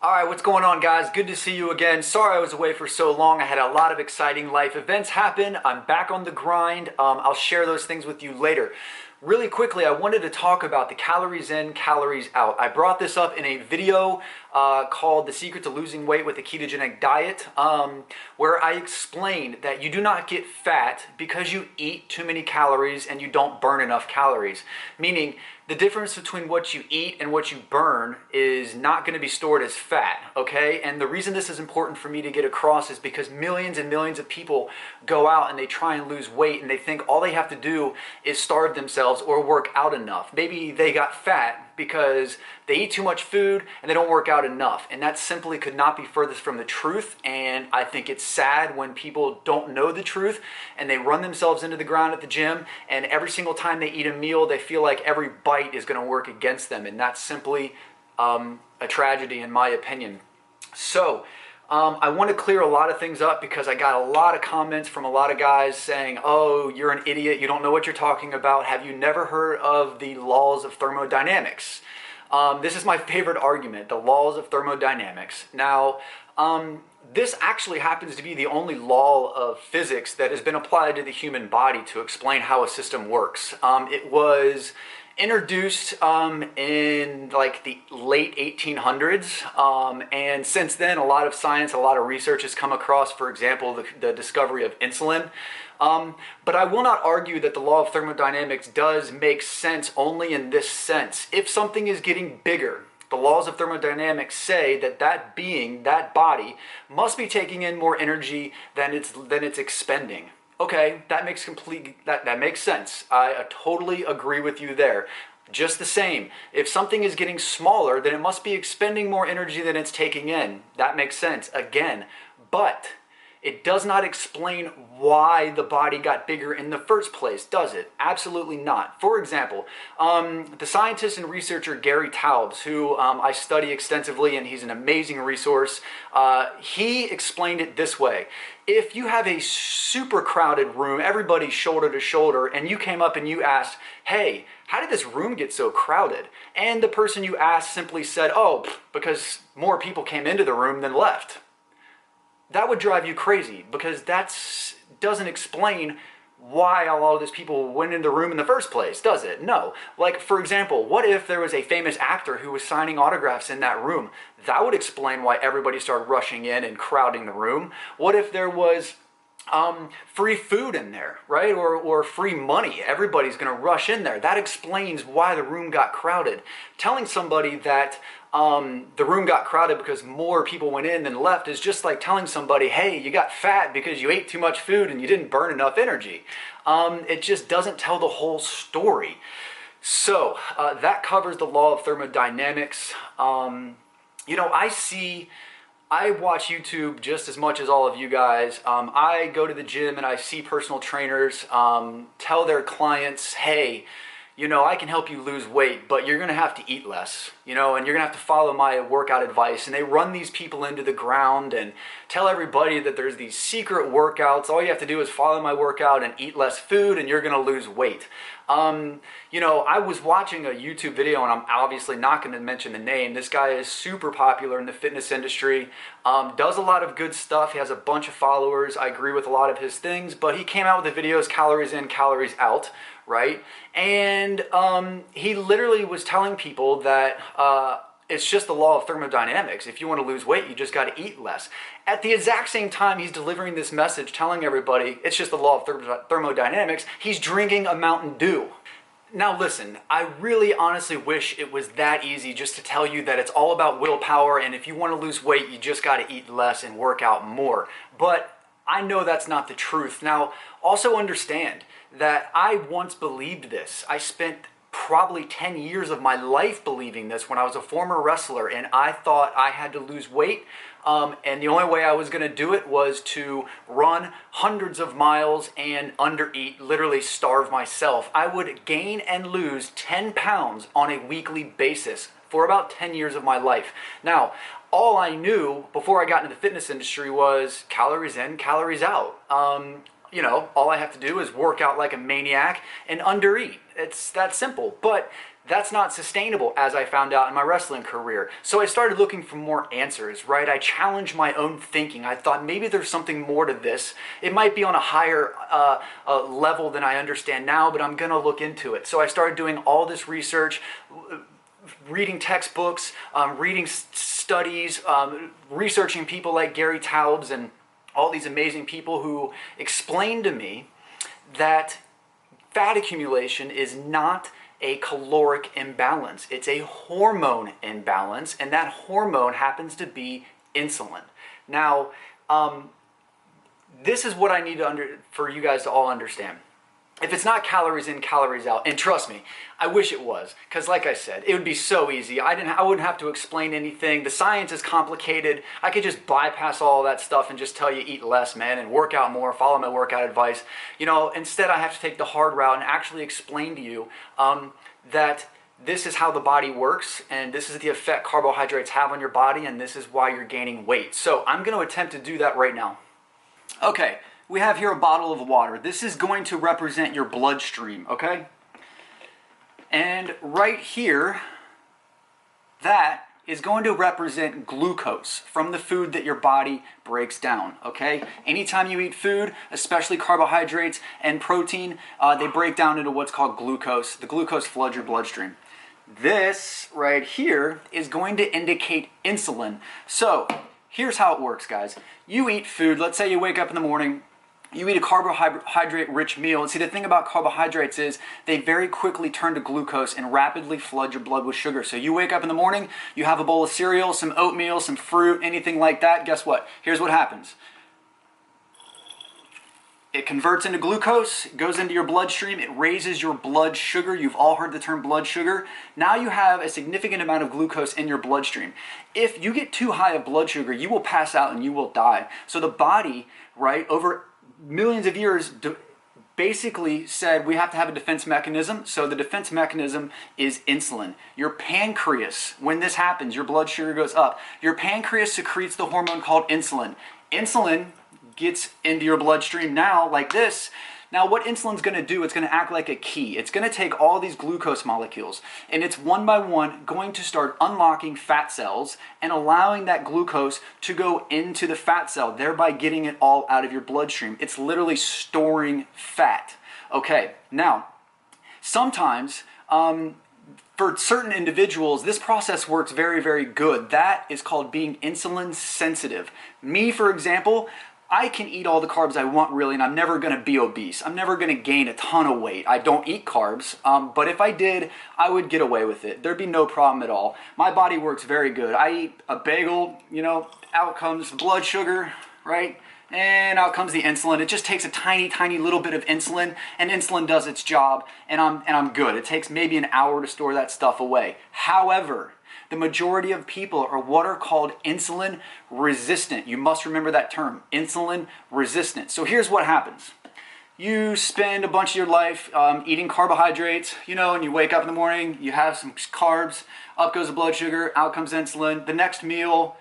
Alright, what's going on, guys? Good to see you again. Sorry I was away for so long. I had a lot of exciting life events happen. I'm back on the grind. I'll share those things with you later. Really quickly, I wanted to talk about the calories in, calories out. I brought this up in a video called The Secret to Losing Weight with a Ketogenic Diet, where I explained that you do not get fat because you eat too many calories and you don't burn enough calories. Meaning, the difference between what you eat and what you burn is not going to be stored as fat, okay? And the reason this is important for me to get across is because millions and millions of people go out and they try and lose weight and they think all they have to do is starve themselves or work out enough. Maybe they got fat because they eat too much food and they don't work out enough. And that simply could not be furthest from the truth. And I think it's sad when people don't know the truth and they run themselves into the ground at the gym, and every single time they eat a meal, they feel like every bite is going to work against them. And that's simply a tragedy in my opinion. So I want to clear a lot of things up because I got a lot of comments from a lot of guys saying, oh, you're an idiot, you don't know what you're talking about. Have you never heard of the laws of thermodynamics? This is my favorite argument, the laws of thermodynamics. Now, this actually happens to be the only law of physics that has been applied to the human body to explain how a system works. It was introduced in like the late 1800s, and since then a lot of science, a lot of research has come across, for example, the discovery of insulin. But I will not argue that the law of thermodynamics does make sense only in this sense. If something is getting bigger, the laws of thermodynamics say that that being, that body, must be taking in more energy than it's expending. Okay, that makes that makes sense. I totally agree with you there. Just the same, if something is getting smaller, then it must be expending more energy than it's taking in. That makes sense, again. But it does not explain why the body got bigger in the first place, does it? Absolutely not. For example, the scientist and researcher Gary Taubes, who I study extensively and he's an amazing resource, he explained it this way. If you have a super crowded room, everybody's shoulder to shoulder, and you came up and you asked, hey, how did this room get so crowded? And the person you asked simply said, oh, because more people came into the room than left. That would drive you crazy because that doesn't explain why all of these people went in the room in the first place, does it? No. Like, for example, what if there was a famous actor who was signing autographs in that room? That would explain why everybody started rushing in and crowding the room. What if there was free food in there, right? Or free money? Everybody's going to rush in there. That explains why the room got crowded. Telling somebody that the room got crowded because more people went in than left is just like telling somebody, hey, you got fat because you ate too much food and you didn't burn enough energy. It just doesn't tell the whole story. So that covers the law of thermodynamics. You know, I watch YouTube just as much as all of you guys. I go to the gym and I see personal trainers tell their clients, hey, you know, I can help you lose weight, but you're going to have to eat less, you know, and you're going to have to follow my workout advice. And they run these people into the ground and tell everybody that there's these secret workouts. All you have to do is follow my workout and eat less food and you're going to lose weight. You know, I was watching a YouTube video, and I'm obviously not going to mention the name. This guy is super popular in the fitness industry, does a lot of good stuff. He has a bunch of followers. I agree with a lot of his things, but he came out with the videos calories in, calories out, right? And he literally was telling people that it's just the law of thermodynamics. If you want to lose weight, you just got to eat less. At the exact same time he's delivering this message telling everybody it's just the law of thermodynamics, he's drinking a Mountain Dew. Now listen, I really honestly wish it was that easy just to tell you that it's all about willpower, and if you want to lose weight, you just got to eat less and work out more. But I know that's not the truth. Now, also understand that I once believed this. I spent probably 10 years of my life believing this when I was a former wrestler, and I thought I had to lose weight, and the only way I was going to do it was to run hundreds of miles and undereat, literally starve myself. I would gain and lose 10 pounds on a weekly basis for about 10 years of my life. Now, all I knew before I got into the fitness industry was calories in, calories out. You know, all I have to do is work out like a maniac and undereat. It's that simple. But That's not sustainable, as I found out in my wrestling career. So I started looking for more answers, right? I challenged my own thinking. I thought maybe there's something more to this. It might be on a higher level than I understand now, but I'm gonna look into it. So I started doing all this research, reading textbooks, reading studies, researching people like Gary Taubes and all these amazing people who explained to me that fat accumulation is not a caloric imbalance. It's a hormone imbalance, and that hormone happens to be insulin. Now, this is what I need for you guys to all understand. If it's not calories in, calories out, and trust me, I wish it was, because like I said, it would be so easy. I wouldn't have to explain anything. The science is complicated. I could just bypass all that stuff and just tell you eat less, man, and work out more, follow my workout advice. You know, instead I have to take the hard route and actually explain to you that this is how the body works, and this is the effect carbohydrates have on your body, and this is why you're gaining weight. So I'm going to attempt to do that right now. Okay. We have here a bottle of water. This is going to represent your bloodstream, okay? And right here, that is going to represent glucose from the food that your body breaks down, okay? Anytime you eat food, especially carbohydrates and protein, they break down into what's called glucose. The glucose floods your bloodstream. This right here is going to indicate insulin. So here's how it works, guys. You eat food. Let's say you wake up in the morning, you eat a carbohydrate-rich meal. And see, the thing about carbohydrates is they very quickly turn to glucose and rapidly flood your blood with sugar. So you wake up in the morning, you have a bowl of cereal, some oatmeal, some fruit, anything like that. Guess what? Here's what happens. It converts into glucose, it goes into your bloodstream, it raises your blood sugar. You've all heard the term blood sugar. Now you have a significant amount of glucose in your bloodstream. If you get too high of blood sugar, you will pass out and you will die. So the body, right, over millions of years basically said we have to have a defense mechanism. So the defense mechanism is insulin. Your pancreas, when this happens, your blood sugar goes up. Your pancreas secretes the hormone called insulin. Insulin gets into your bloodstream now like this. Now what insulin's going to do, it's going to act like a key. It's going to take all these glucose molecules and it's one by one going to start unlocking fat cells and allowing that glucose to go into the fat cell, thereby getting it all out of your bloodstream. It's literally storing fat. Okay, now sometimes for certain individuals, this process works very, very good. That is called being insulin sensitive. Me, for example, I can eat all the carbs I want really, and I'm never going to be obese. I'm never going to gain a ton of weight. I don't eat carbs, but if I did, I would get away with it. There'd be no problem at all. My body works very good. I eat a bagel, you know, out comes blood sugar, right? And out comes the insulin. It just takes a tiny, tiny little bit of insulin, and insulin does its job, and I'm good. It takes maybe an hour to store that stuff away. However, the majority of people are what are called insulin resistant. You must remember that term, insulin resistant. So here's what happens. You spend a bunch of your life eating carbohydrates, you know, and you wake up in the morning, you have some carbs, up goes the blood sugar, out comes insulin. The next meal,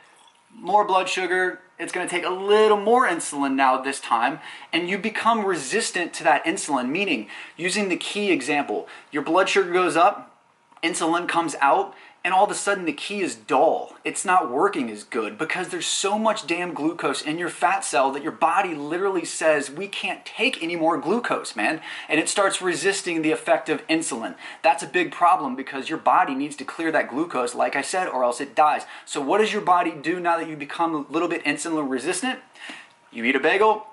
more blood sugar. It's going to take a little more insulin now this time, and you become resistant to that insulin, meaning, using the key example, your blood sugar goes up, insulin comes out, and all of a sudden the key is dull. It's not working as good because there's so much damn glucose in your fat cell that your body literally says, we can't take any more glucose, man. And it starts resisting the effect of insulin. That's a big problem because your body needs to clear that glucose, like I said, or else it dies. So what does your body do now that you become a little bit insulin resistant? You eat a bagel,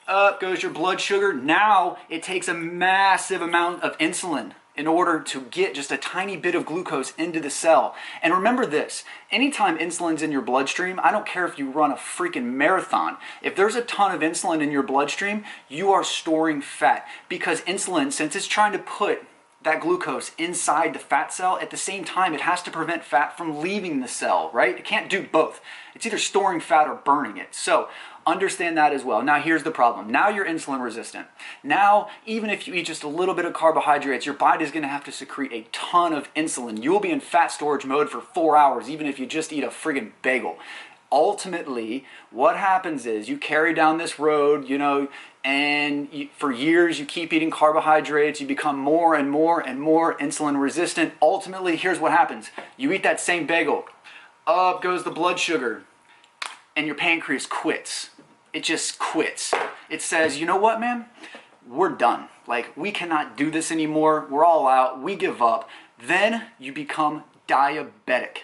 up goes your blood sugar. Now it takes a massive amount of insulin in order to get just a tiny bit of glucose into the cell. And remember this, anytime insulin's in your bloodstream, I don't care if you run a freaking marathon, if there's a ton of insulin in your bloodstream, you are storing fat. Because insulin, since it's trying to put that glucose inside the fat cell, at the same time it has to prevent fat from leaving the cell, right? It can't do both. It's either storing fat or burning it. So understand that as well. Now here's the problem. Now you're insulin resistant. Now, even if you eat just a little bit of carbohydrates, your body's going to have to secrete a ton of insulin. You'll be in fat storage mode for 4 hours, even if you just eat a friggin' bagel. Ultimately, what happens is you carry down this road, and for years you keep eating carbohydrates, you become more and more and more insulin resistant. Ultimately, here's what happens. You eat that same bagel, up goes the blood sugar, and your pancreas quits. It just quits. It says, you know what, man? We're done. Like, we cannot do this anymore. We're all out. We give up. Then you become diabetic.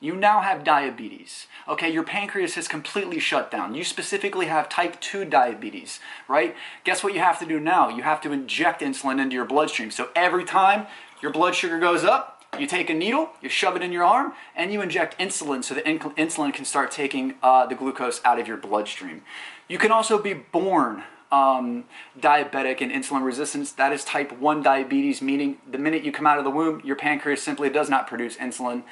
You now have diabetes. Okay, your pancreas has completely shut down. You specifically have type 2 diabetes, right? Guess what you have to do now? You have to inject insulin into your bloodstream. So every time your blood sugar goes up, you take a needle, you shove it in your arm, and you inject insulin so the insulin can start taking the glucose out of your bloodstream. You can also be born diabetic and insulin resistance. That is type 1 diabetes, meaning the minute you come out of the womb, your pancreas simply does not produce insulin.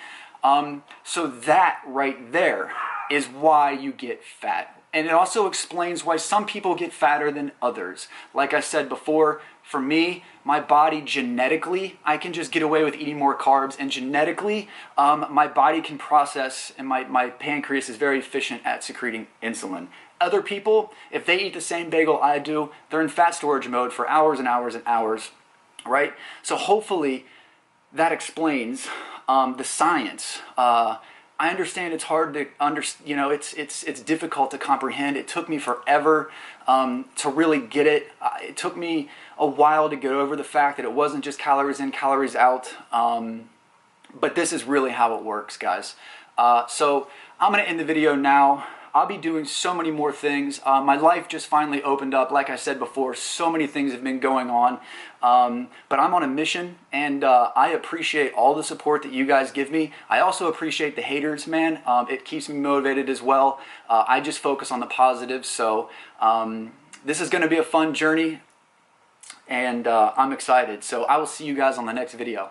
So that right there is why you get fat. And it also explains why some people get fatter than others. Like I said before, for me, my body genetically, I can just get away with eating more carbs, and genetically, my body can process, and my pancreas is very efficient at secreting insulin. Other people, if they eat the same bagel I do, they're in fat storage mode for hours and hours and hours, right? So hopefully that explains the science. I understand it's hard to it's difficult to comprehend. It took me forever to really get it. It took me a while to get over the fact that it wasn't just calories in, calories out. But this is really how it works, guys. So I'm going to end the video now. I'll be doing so many more things. My life just finally opened up. Like I said before, so many things have been going on. But I'm on a mission, and I appreciate all the support that you guys give me. I also appreciate the haters, man. It keeps me motivated as well. I just focus on the positives. So this is going to be a fun journey, and I'm excited. So I will see you guys on the next video.